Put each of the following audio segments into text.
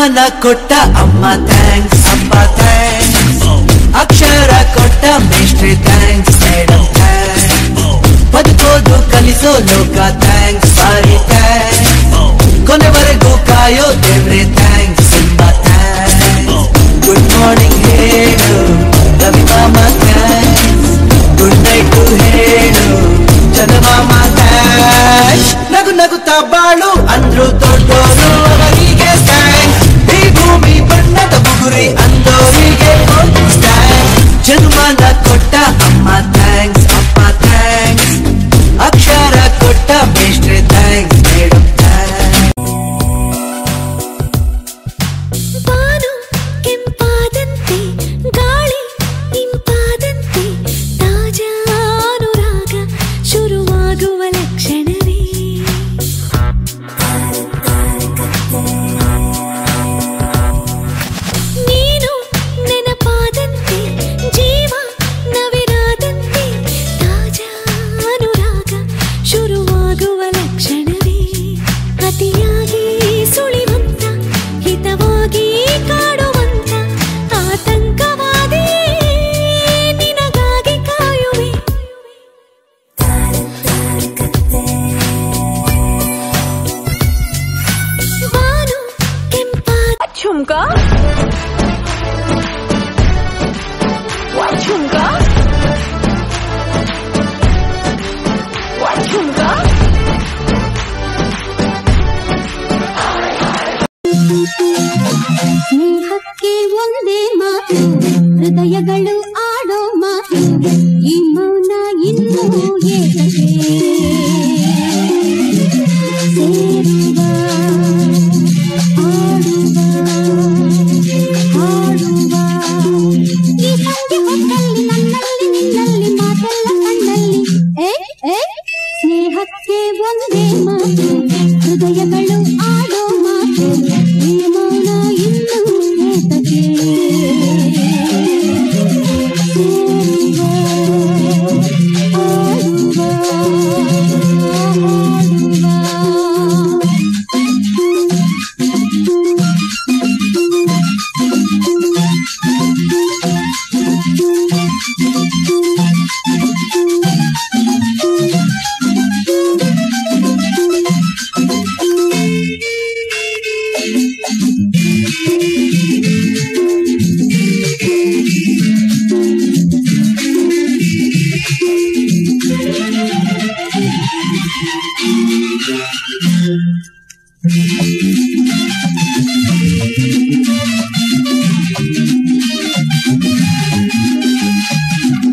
ಜನ್ಮನ ಕೊಟ್ಟ ಅಮ್ಮ ಥ್ಯಾಂಕ್ಸ್, ಅಪ್ಪ ಥ್ಯಾಂಕ್ಸ್, ಅಕ್ಷರ ಕೊಟ್ಟ ಮೇಷ್ಟ್ರಿ ಥ್ಯಾಂಕ್ಸ್, ಮೇಡಮ್ ಥ್ಯಾಂಕ್ಸ್, ಬದುಕೋದು ಕಲಿಸೋ ಲೋಕ ಥ್ಯಾಂಕ್ಸ್, ಸಾರಿ ಥ್ಯಾಂಕ್ಸ್, ಕೊನೆವರೆಗೂ ಕಾಯೋ ದೇವ್ರೆ ಥ್ಯಾಂಕ್ಸ್, ತುಂಬಾ ಥ್ಯಾಂಕ್ಸ್. ಗುಡ್ ಮಾರ್ನಿಂಗ್ ಹೇಳು ರವಿ ಮಾಮ ಥ್ಯಾಂಕ್ಸ್, ಗುಡ್ ನೈಟ್ ಹೇಳು ಚಂದಮಾಮ ಥ್ಯಾಂಕ್ಸ್. ನಗು ನಗುತ್ತಾ ಬಾಳು ಅಂದ್ರು ದೊಡ್ಡೋರು ಅವರಿಗೆ ಥ್ಯಾಂಕ್ಸ್, ಈ ಭೂಮಿ ಬಣ್ಣದ ಬುಗುರಿ ಅಂದೋರಿಗೆ ಥ್ಯಾಂಕ್ಸ್. ಜನ್ಮನ ಕೊಟ್ಟ ಅಮ್ಮ ಥ್ಯಾಂಕ್ಸ್, ಅಪ್ಪ ಥ್ಯಾಂಕ್ಸ್, ಅಕ್ಷರ ಕೊಟ್ಟ ಮೇಷ್ಟ್ರೆ ಥ್ಯಾಂಕ್ಸ್, ಮೇಡಮ್ ಥ್ಯಾಂಕ್ಸ್. ಬಾನು ಕೆಂಪಾದಂತೆ ಗಾಳಿ ಇಂಪಾದಂತೆ ತಾಜಾ ಅನುರಾಗ ಶುರುವಾಗುವ ಲಕ್ಷಣವೇ. ನೀನು ನೆನಪಾದಂತೆ ಜೀವ ನವಿರಾದಂತೆ ತಾಜಾ ಅನುರಾಗ ಶುರುವಾಗುವ ಲಕ್ಷಣವೇ. ಅತಿಯಾಗಿ ಸುಳಿವಂತ ಹಿತವಾಗಿ ಕಾಡುವಂತ ಆತಂಕವಾದಿ ನಿನಗಾಗಿ ಕಾಯುವೆ. ಬಾನು ಕೆಂಪಾದ झुमका झुमका झुमका ಸ್ನೇಹಕ್ಕೆ ಒಂದೇ ಮಾತು, ಹೃದಯಗಳು ಆಡೋ ಮಾತು, ಈ ಮೌನ ಇನ್ನೂ ಏತಕ್ಕೆ ಸೇರುವ ಆಡುವ ಹಾಡುವ ಈ ಸಂಜೆ ಹೊತ್ತಲ್ಲಿ ನನ್ನಲ್ಲಿ ನಿನ್ನಲ್ಲಿ ಮಾತೆಲ್ಲ ಕಣ್ಣಲ್ಲಿ. ಸ್ನೇಹಕ್ಕೆ ಒಂದೇ ಮಾತು, ಹೃದಯಗಳು ಆಡೋ ಮಾತು, ಈ ಮೌನ ಇನ್ನೂ ಏತಕ್ಕೆ ಸೇರುವ ಆಡುವ ಹಾಡುವ.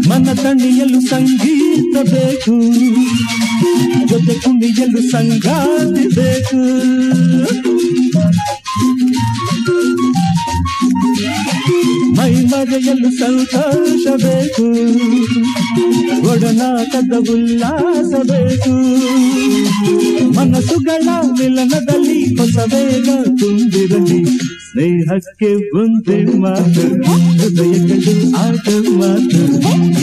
ಮನ ತಣಿಯಲು ಸಂಗೀತ ಬೇಕು, ಜೊತೆ ಕುಣಿಯಲು ಸಂಗಾತಿ ಬೇಕು, ಮೈ ಮರೆಯಲು ಸಂತೋಷ ಬೇಕು, ಒಡನಾಟದ ಉಲ್ಲಾಸ ಬೇಕು, ಮನಸ್ಸುಗಳ ಮಿಲನದಲ್ಲಿ ಹೊಸ ವೇಗ ತುಂಬಿರಲಿ. ಸ್ನೇಹಕ್ಕೆ ಒಂದೇ ಮಾತು, ಹೃದಯಗಳು ಆಟ ಮಾತು,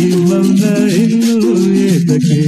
ಈ ಮೌನ ಇನ್ನೂ ಏತಕ್ಕೆ